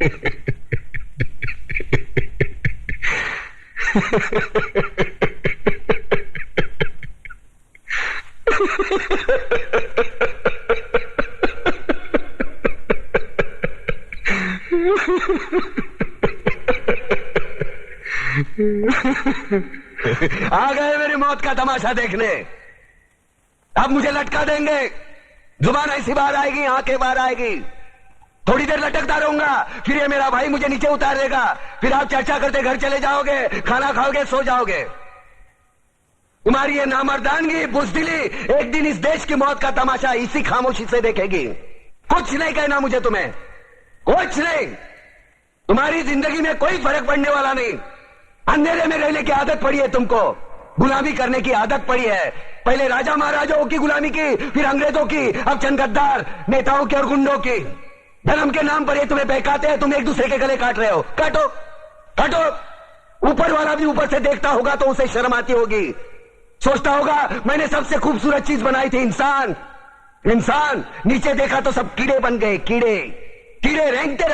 आ गए मेरी मौत का तमाशा देखने। अब मुझे लटका देंगे, जुबान ऐसी बाहर आएगी, आंखें बाहर आएगी, थोड़ी देर लटकता रहूंगा, फिर ये मेरा भाई मुझे नीचे उतार देगा, फिर आप चर्चा करते घर चले जाओगे, खाना खाओगे, सो जाओगे। तुम्हारी ये नामर्दानगी, बुज़दिली एक दिन इस देश की मौत का तमाशा इसी खामोशी से देखेगी। कुछ नहीं कहना मुझे तुम्हें, कुछ नहीं। तुम्हारी जिंदगी में कोई फर्क पड़ने वाला नहीं। अंधेरे में रहने की आदत पड़ी है तुमको, गुलामी करने की आदत पड़ी है। पहले राजा महाराजाओं की गुलामी की, फिर अंग्रेजों की, अब चंद गद्दार नेताओं की और गुंडों की। धर्म के नाम पर ये तुम्हें बहकाते हैं, तुम एक दूसरे के गले काट रहे हो। काटो काटो। ऊपर वाला भी ऊपर से देखता होगा तो उसे शर्म आती होगी, सोचता होगा मैंने सबसे खूबसूरत चीज बनाई थी, इंसान। इंसान नीचे देखा तो सब कीड़े बन गए, कीड़े। कीड़े रेंगते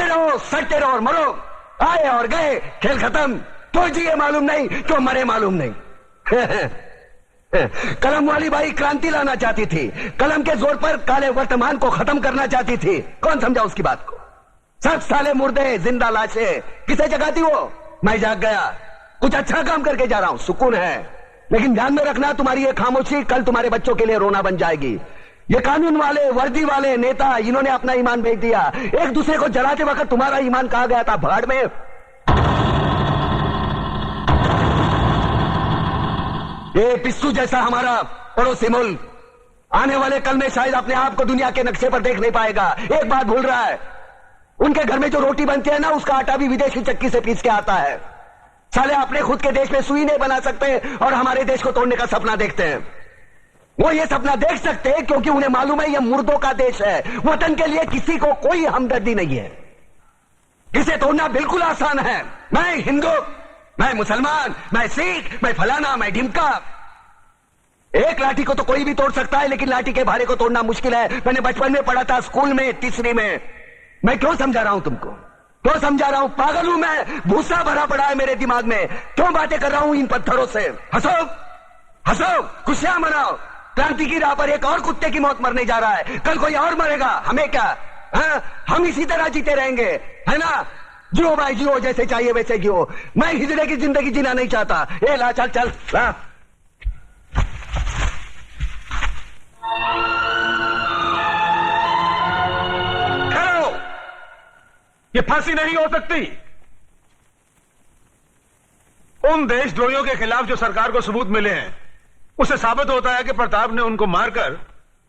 रहो, सटते रहो और मरो। आए और गए, खेल खत्म। क्यों जिए मालूम नहीं, क्यों मरे मालूम नहीं। कलम वाली बाई क्रांति लाना चाहती थी, कलम के जोर पर काले वर्तमान को खत्म करना चाहती थी। कौन समझा उसकी बात को? सब साले मुर्दे, जिंदा लाशें। किसे जगाती वो? मैं जाग गया, कुछ अच्छा काम करके जा रहा हूं, सुकून है। लेकिन ध्यान में रखना, तुम्हारी ये खामोशी कल तुम्हारे बच्चों के लिए रोना बन जाएगी। ये कानून वाले, वर्दी वाले नेता, इन्होंने अपना ईमान बेच दिया। एक दूसरे को जलाते वक्त तुम्हारा ईमान कहा गया था, भाड़ में। ये पिस्सू जैसा हमारा पड़ोसी मुल्क आने वाले कल में शायद अपने आप को दुनिया के नक्शे पर देख नहीं पाएगा। एक बात भूल रहा है, उनके घर में जो रोटी बनती है ना, उसका आटा भी विदेशी चक्की से पीस के आता है। साले अपने खुद के देश में सुई नहीं बना सकते और हमारे देश को तोड़ने का सपना देखते हैं। वो ये सपना देख सकते हैं क्योंकि उन्हें मालूम है ये मुर्दों का देश है। वतन के लिए किसी को कोई हमदर्दी नहीं है। इसे तोड़ना बिल्कुल आसान है। मैं हिंदू, मैं मुसलमान, मैं सिख, मैं फलाना, मैं ढिमका। एक लाठी को तो कोई भी तोड़ सकता है, लेकिन लाठी के भारे को तोड़ना मुश्किल है। मैंने बचपन में पढ़ा था, स्कूल में, तीसरी में। मैं क्यों समझा रहा हूं तुमको, क्यों समझा रहा हूं? पागल हूं मैं, भूसा भरा पड़ा है मेरे दिमाग में। क्यों बातें कर रहा हूं इन पत्थरों से? हंसो हंसो, खुशियां मनाओ। क्रांति की राह पर एक और कुत्ते की मौत मरने जा रहा है, कल कोई और मरेगा, हमें क्या? हम इसी तरह जीते रहेंगे, है ना? जियो भाई जियो, जैसे चाहिए वैसे जियो। मैं हिजड़े की जिंदगी जीना नहीं चाहता। ए ला, चल चल ला। ठहरो, ये फांसी नहीं हो सकती। उन देशद्रोहियों के खिलाफ जो सरकार को सबूत मिले हैं, उससे साबित होता है कि प्रताप ने उनको मारकर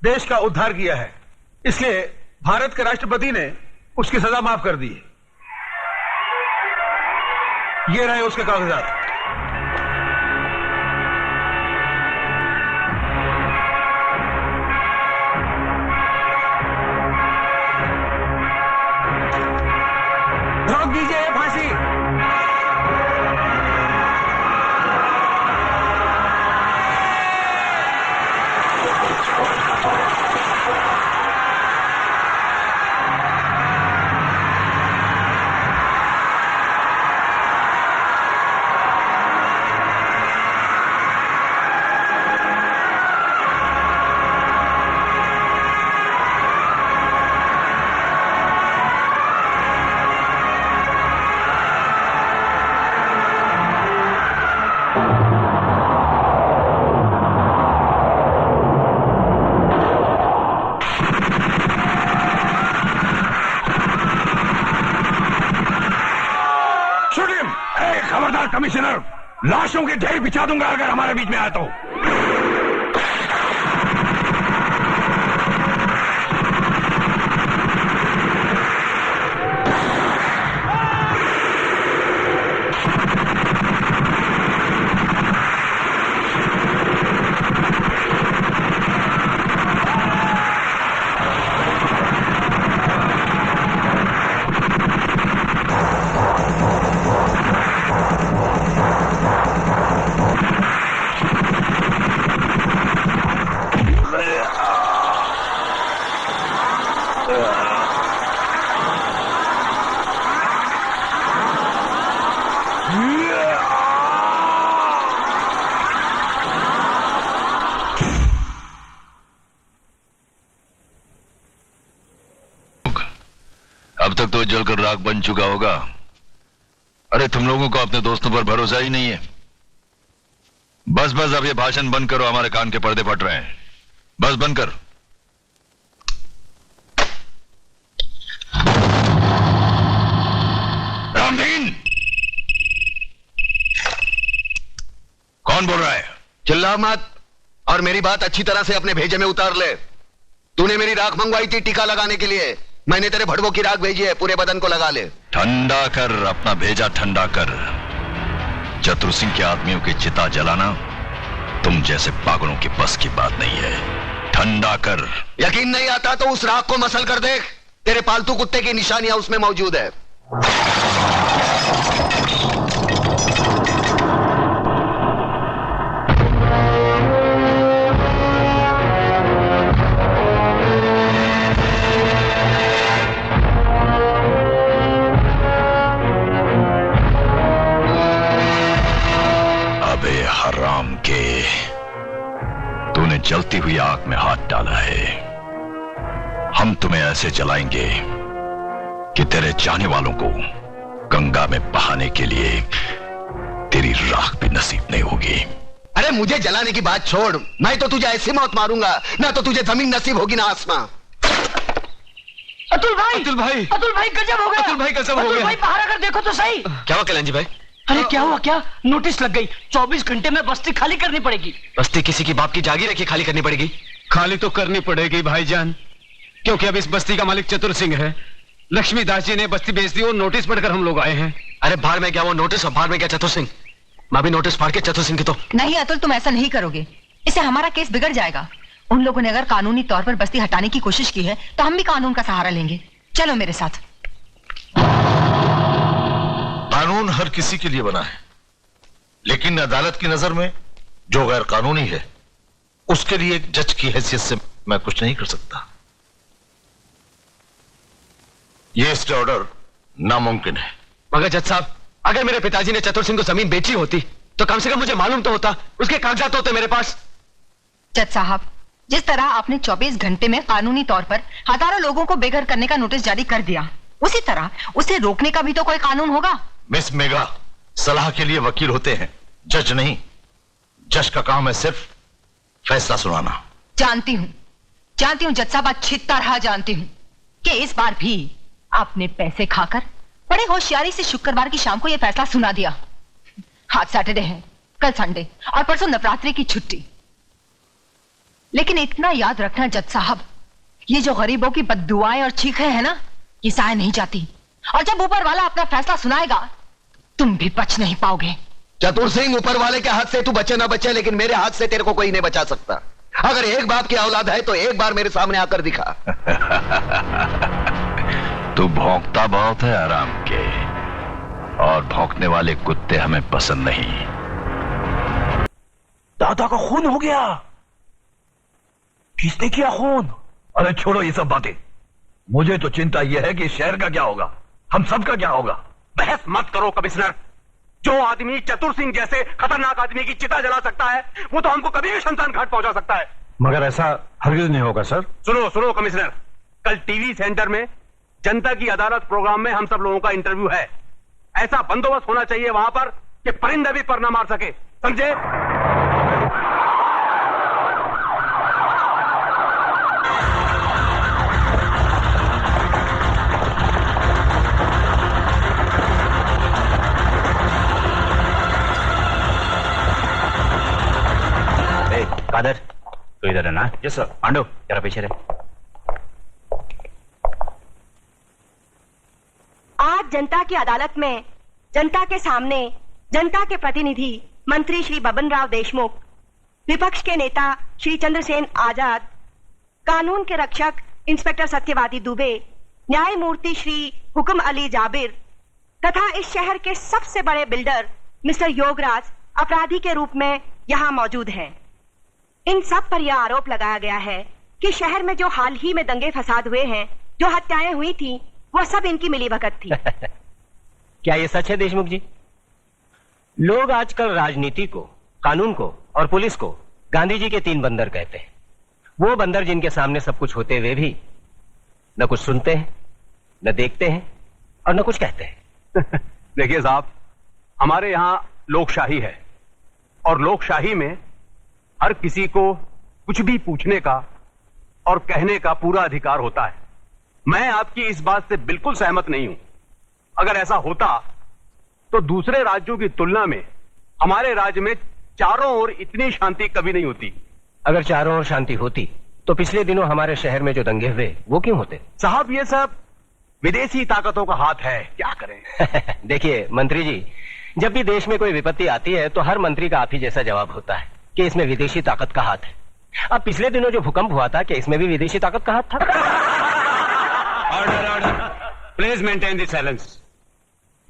देश का उद्धार किया है। इसलिए भारत के राष्ट्रपति ने उसकी सजा माफ कर दी है। ये रहे उसके कागजात। रोक दीजिए ये फांसी। खबरदार कमिश्नर, लाशों के ढेर बिछा दूंगा अगर हमारे बीच में आया तो। अब तक तो जलकर राख बन चुका होगा। अरे तुम लोगों को अपने दोस्तों पर भरोसा ही नहीं है। बस बस अब ये भाषण बंद करो, हमारे कान के पर्दे फट रहे हैं। बस बंद कर। रामदीन, कौन बोल रहा है? चिल्ला मत और मेरी बात अच्छी तरह से अपने भेजे में उतार ले। तूने मेरी राख मंगवाई थी टीका लगाने के लिए, मैंने तेरे भड़वों की राख भेजी है, पूरे बदन को लगा ले। ठंडा कर, अपना भेजा ठंडा कर। चतुर सिंह के आदमियों की चिता जलाना तुम जैसे पागलों की बस की बात नहीं है। ठंडा कर। यकीन नहीं आता तो उस राख को मसल कर देख, तेरे पालतू कुत्ते की निशानियां उसमें मौजूद है। हराम के, तूने जलती हुई आग में हाथ डाला है। हम तुम्हें ऐसे जलाएंगे कि तेरे चाहने वालों को गंगा में बहाने के लिए तेरी राख भी नसीब नहीं होगी। अरे मुझे जलाने की बात छोड़, मैं तो तुझे ऐसी मौत मारूंगा ना तो तुझे जमीन नसीब होगी ना आसमां। अतुल भाई, अतुल भाई गजब हो गया। अतुल भाई गजब हो गया। अतुल भाई बाहर आकर देखो तो सही। क्या हुआ कल्याण जी भाई? अरे क्या हुआ? क्या नोटिस लग गई, 24 घंटे में बस्ती खाली करनी पड़ेगी। बस्ती किसी की बाप की जागीर है कि खाली करनी पड़ेगी? खाली तो करनी पड़ेगी भाईजान, क्योंकि अब इस बस्ती का मालिक चतुर सिंह है। लक्ष्मीदास जी ने बस्ती बेच दी और नोटिस पढ़कर हम लोग आए हैं। अरे बाहर में क्या वो नोटिस और बाहर में क्या चतुर सिंह? मैं भी नोटिस पढ़ के चतुर सिंह की तो। नहीं अतुल, तुम ऐसा नहीं करोगे, इससे हमारा केस बिगड़ जाएगा। उन लोगों ने अगर कानूनी तौर पर बस्ती हटाने की कोशिश की है तो हम भी कानून का सहारा लेंगे। चलो मेरे साथ। कानून हर किसी के लिए बना है, लेकिन अदालत की नजर में जो गैर कानूनी है उसके लिए एक जज की हैसियत से मैं कुछ नहीं कर सकता। यह स्टे ऑर्डर नामुमकिन है। मगर जज साहब, अगर मेरे पिताजी ने चतुर सिंह को जमीन बेची होती तो कम से कम मुझे मालूम तो होता, उसके कागजात होते मेरे पास। जज साहब, जिस तरह आपने 24 घंटे में कानूनी तौर पर हजारों लोगों को बेघर करने का नोटिस जारी कर दिया, उसी तरह उसे रोकने का भी तो कोई कानून होगा। मिस मेगा, सलाह के लिए वकील होते हैं, जज नहीं। जज का काम है सिर्फ फैसला सुनाना। जानती हूँ जज साहब, अच्छी तरह जानती हूँ कि इस बार भी आपने पैसे खाकर बड़े होशियारी से शुक्रवार की शाम को यह फैसला सुना दिया। आज सैटरडे है, कल संडे और परसों नवरात्रि की छुट्टी। लेकिन इतना याद रखना जज साहब, ये जो गरीबों की बद्दुआएं और चीखें हैं ना, ये साए नहीं जाती। और जब ऊपर वाला अपना फैसला सुनाएगा तुम भी बच नहीं पाओगे। चतुर सिंह, ऊपर वाले के हाथ से तू बचे ना बचे, लेकिन मेरे हाथ से तेरे को कोई नहीं बचा सकता। अगर एक बाप की औलाद है तो एक बार मेरे सामने आकर दिखा। तू भौंकता बहुत है आराम के, और भौंकने वाले कुत्ते हमें पसंद नहीं। दादा का खून हो गया। किसने किया खून? अरे छोड़ो ये सब बातें, मुझे तो चिंता यह है कि शहर का क्या होगा, हम सब का क्या होगा। बहस मत करो कमिश्नर। जो आदमी चतुर सिंह जैसे खतरनाक आदमी की चिता जला सकता है, वो तो हमको कभी भी शमशान घाट पहुंचा सकता है। मगर ऐसा हरगिज नहीं होगा सर। सुनो सुनो कमिश्नर, कल टीवी सेंटर में जनता की अदालत प्रोग्राम में हम सब लोगों का इंटरव्यू है। ऐसा बंदोबस्त होना चाहिए वहां पर कि परिंदे भी पर ना मार सके, समझे? कादर, तो इधर है ना? Yes sir. पांडु, जरा पीछे रहे। आज जनता की अदालत में जनता के सामने जनता के प्रतिनिधि मंत्री श्री बबन राव देशमुख, विपक्ष के नेता श्री चंद्रसेन आजाद, कानून के रक्षक इंस्पेक्टर सत्यवादी दुबे, न्यायमूर्ति श्री हुक्म अली जाबिर तथा इस शहर के सबसे बड़े बिल्डर मिस्टर योगराज अपराधी के रूप में यहाँ मौजूद हैं। इन सब पर यह आरोप लगाया गया है कि शहर में जो हाल ही में दंगे फसाद हुए हैं, जो हत्याएं हुई थी, वह सब इनकी मिलीभगत थी। क्या ये सच है देशमुख जी? लोग आजकल राजनीति को, कानून को और पुलिस को गांधी जी के 3 बंदर कहते हैं। वो बंदर जिनके सामने सब कुछ होते हुए भी न कुछ सुनते हैं, न देखते हैं और न कुछ कहते हैं। देखिए साहब, हमारे यहां लोकशाही है और लोकशाही में हर किसी को कुछ भी पूछने का और कहने का पूरा अधिकार होता है। मैं आपकी इस बात से बिल्कुल सहमत नहीं हूं। अगर ऐसा होता तो दूसरे राज्यों की तुलना में हमारे राज्य में चारों ओर इतनी शांति कभी नहीं होती। अगर चारों ओर शांति होती तो पिछले दिनों हमारे शहर में जो दंगे हुए वो क्यों होते? साहब, ये सब विदेशी ताकतों का हाथ है, क्या करें। देखिए मंत्री जी, जब भी देश में कोई विपत्ति आती है तो हर मंत्री का आप ही जैसा जवाब होता है कि इसमें विदेशी ताकत का हाथ है। अब पिछले दिनों जो भूकंप हुआ था, क्या इसमें भी विदेशी ताकत का हाथ था? Order order, please maintain the silence.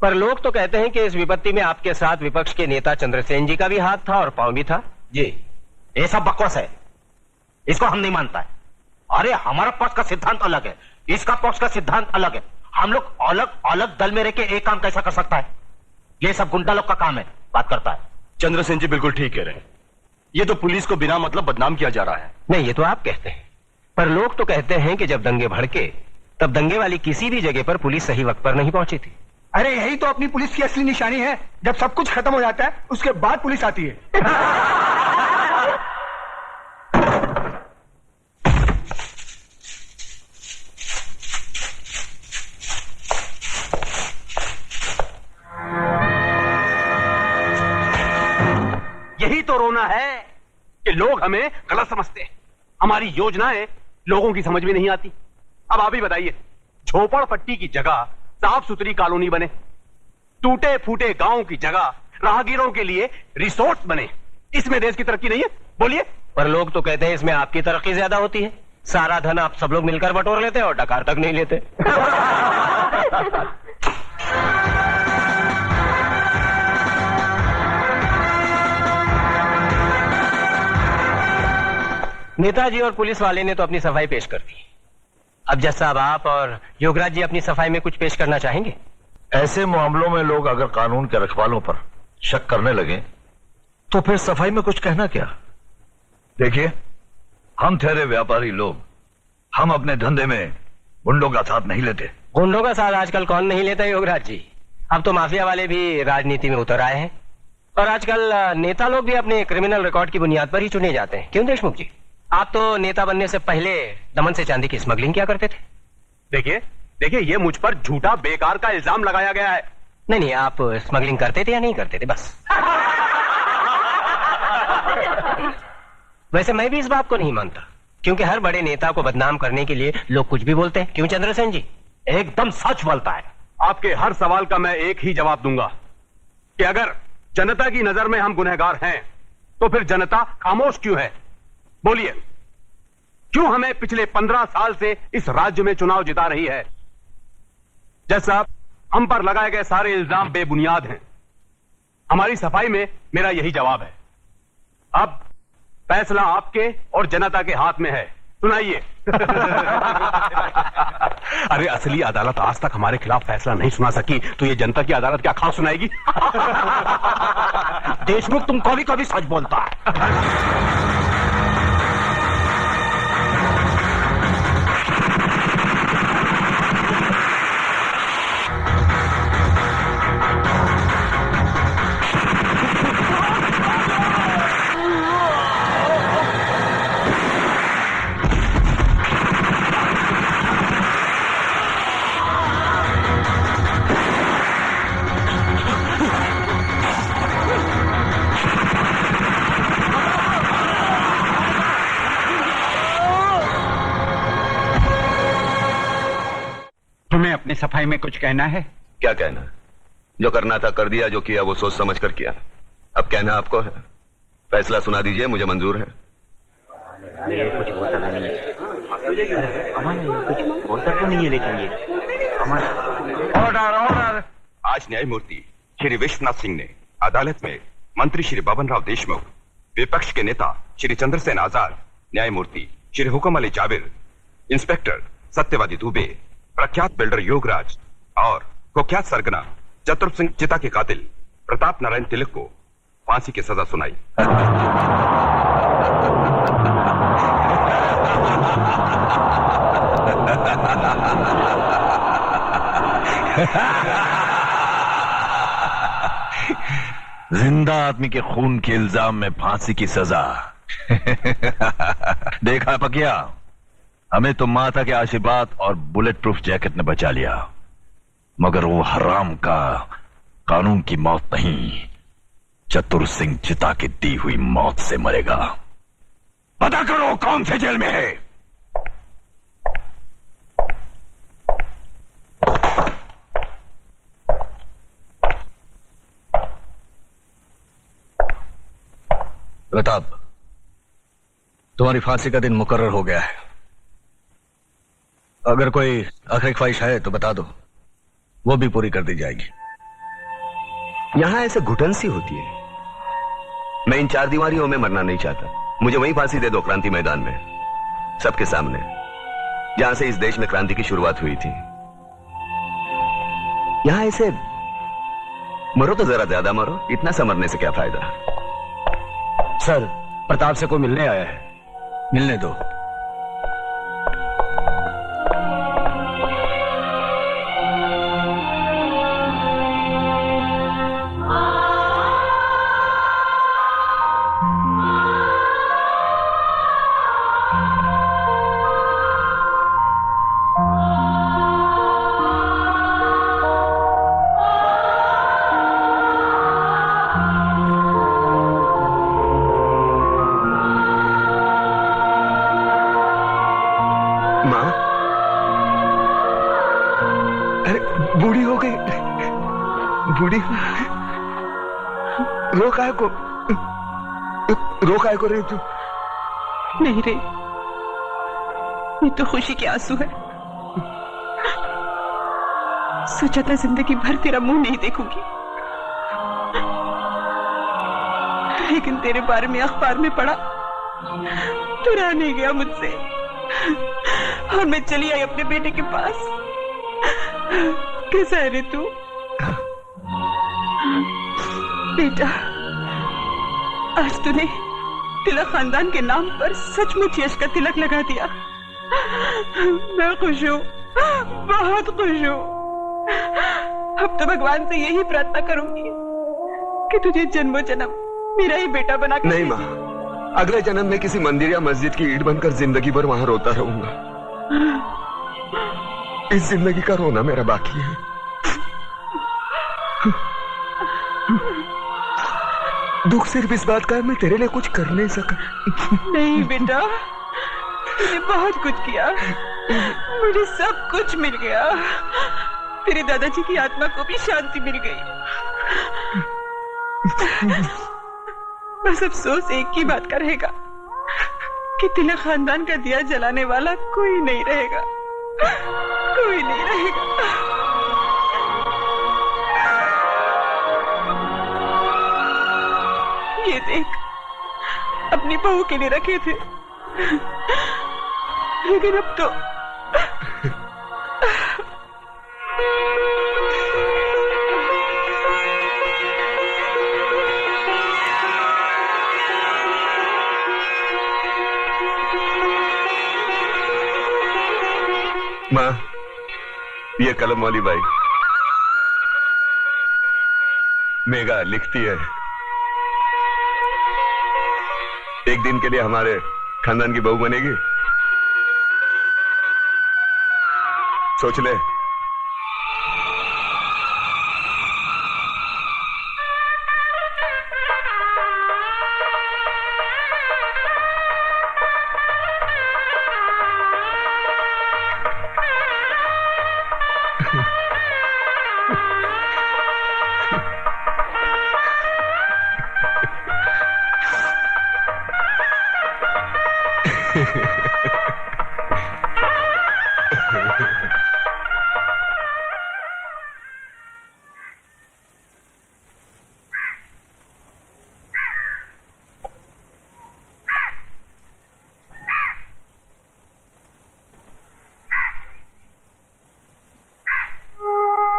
पर लोग तो कहते हैं कि इस विपत्ति में आपके साथ विपक्ष के नेता चंद्रसेन जी का भी हाथ था और पांव भी था। जी, ये सब बकवास है, इसको हम नहीं मानता है। अरे हमारा पक्ष का सिद्धांत अलग है, इसका पक्ष का सिद्धांत अलग है। हम लोग अलग अलग दल में रह के एक काम कैसा कर सकता है? ये सब गुंडा लोग का काम है, बात करता है। चंद्रसेन जी बिल्कुल ठीक कह रहे हैं। ये तो पुलिस को बिना मतलब बदनाम किया जा रहा है। नहीं, ये तो आप कहते हैं, पर लोग तो कहते हैं कि जब दंगे भड़के तब दंगे वाली किसी भी जगह पर पुलिस सही वक्त पर नहीं पहुंची थी। अरे यही तो अपनी पुलिस की असली निशानी है। जब सब कुछ खत्म हो जाता है उसके बाद पुलिस आती है। यही तो रोना है कि लोग हमें गलत समझते हैं। हमारी योजनाएं लोगों की समझ में नहीं आती। अब आप ही बताइए, झोपड़पट्टी की जगह साफ सुथरी कॉलोनी बने, टूटे फूटे गांव की जगह राहगीरों के लिए रिसोर्ट बने, इसमें देश की तरक्की नहीं है? बोलिए। पर लोग तो कहते हैं इसमें आपकी तरक्की ज्यादा होती है। सारा धन आप सब लोग मिलकर बटोर लेते हैं और डकार तक नहीं लेते। नेताजी और पुलिस वाले ने तो अपनी सफाई पेश कर दी। अब जज साहब, आप और योगराज जी अपनी सफाई में कुछ पेश करना चाहेंगे? ऐसे मामलों में लोग अगर कानून के रखवालों पर शक करने लगे तो फिर सफाई में कुछ कहना क्या? देखिए, हम ठहरे व्यापारी लोग, हम अपने धंधे में गुंडों का साथ नहीं लेते। गुंडों का साथ आजकल कौन नहीं लेता योगराज जी? अब तो माफिया वाले भी राजनीति में उतर आए हैं और आजकल नेता लोग भी अपने क्रिमिनल रिकॉर्ड की बुनियाद पर ही चुने जाते हैं। क्यों देशमुख जी, आप तो नेता बनने से पहले दमन से चांदी की स्मगलिंग क्या करते थे? देखिए ये मुझ पर झूठा बेकार का इल्जाम लगाया गया है। नहीं, आप स्मगलिंग करते थे या नहीं करते थे? बस। वैसे मैं भी इस बात को नहीं मानता, क्योंकि हर बड़े नेता को बदनाम करने के लिए लोग कुछ भी बोलते हैं। क्यों चंद्रसेन जी? एकदम सच बोलता है। आपके हर सवाल का मैं एक ही जवाब दूंगा कि अगर जनता की नजर में हम गुनहगार हैं तो फिर जनता खामोश क्यों है? बोलिए, क्यों हमें पिछले 15 साल से इस राज्य में चुनाव जिता रही है? जज साहब, हम पर लगाए गए सारे इल्जाम बेबुनियाद हैं। हमारी सफाई में मेरा यही जवाब है। अब फैसला आपके और जनता के हाथ में है, सुनाइए। अरे असली अदालत आज तक हमारे खिलाफ फैसला नहीं सुना सकी तो ये जनता की अदालत क्या खास सुनाएगी? देशमुख, तुम कभी कभी सच बोलता है। तुम्हें अपनी सफाई में कुछ कहना है? क्या कहना? जो करना था कर दिया, जो किया वो सोच समझ कर किया। अब कहना आपको है। फैसला सुना दीजिए, मुझे मंजूर है। कुछ होता नहीं है, कुछ होता तो नहीं है, लेकिन ये ऑर्डर ऑर्डर। आज न्यायमूर्ति श्री विश्वनाथ सिंह ने अदालत में मंत्री श्री बबन राव देशमुख, विपक्ष के नेता श्री चंद्रसेन आजाद, न्यायमूर्ति श्री हुकम अली जाबिर, इंस्पेक्टर सत्यवादी दुबे, प्रख्यात बिल्डर योगराज और कुख्यात सरगना चतुर सिंह चिता के कातिल प्रताप नारायण तिलक को फांसी की सजा सुनाई। जिंदा आदमी के खून के इल्जाम में फांसी की सजा। देखा पकिया, हमें तो माता के आशीर्वाद और बुलेट प्रूफ जैकेट ने बचा लिया, मगर वो हराम का कानून की मौत नहीं, चतुर सिंह चिता की दी हुई मौत से मरेगा। पता करो कौन से जेल में है। प्रताप, तुम्हारी फांसी का दिन मुकर्रर हो गया है। अगर कोई आखिरी ख्वाहिश है तो बता दो, वो भी पूरी कर दी जाएगी। यहां ऐसे घुटन सी होती है। मैं इन चार दीवारियों में मरना नहीं चाहता। मुझे वहीं फांसी दे दो, क्रांति मैदान में, सबके सामने, जहां से इस देश में क्रांति की शुरुआत हुई थी। यहां ऐसे मरो तो जरा ज्यादा मरो, इतना सा मरने से क्या फायदा। सर, प्रताप से कोई मिलने आया है, मिलने दो। रोका को रही तू? नहीं रे, ये तो खुशी के आंसू है। सोचा था जिंदगी भर तेरा मुंह नहीं देखूंगी, लेकिन तेरे बारे में अखबार में पढ़ा तो रहा नहीं गया मुझसे, और मैं चली आई अपने बेटे के पास। कैसा है रे तू? बेटा, आज तूने तिलक खानदान के नाम पर सचमुच यश का तिलक लगा दिया। मैं खुश हूँ, बहुत खुश हूँ। अब तो भगवान से यही प्रार्थना करूंगी कि तुझे जन्मों जन्म मेरा ही बेटा बना कर। नहीं माँ, अगले जन्म में किसी मंदिर या मस्जिद की ईंट बनकर जिंदगी भर वहां रोता रहूंगा। इस जिंदगी का रोना मेरा बाकी है। दुख सिर्फ इस बात का है मैं तेरे लिए कुछ कर नहीं सका। नहीं बेटा, तूने बहुत कुछ किया, मुझे सब कुछ मिल गया। तेरे दादाजी की आत्मा को भी शांति मिल गई। बस अफसोस एक ही बात का रहेगा कि तिलक खानदान का दिया जलाने वाला कोई नहीं रहेगा, कोई नहीं रहेगा। ये देख, अपनी बहू के लिए रखे थे, लेकिन अब तो माँ, ये कलम वाली बाई मेघा लिखती है, एक दिन के लिए हमारे खानदान की बहू बनेगी। सोच ले।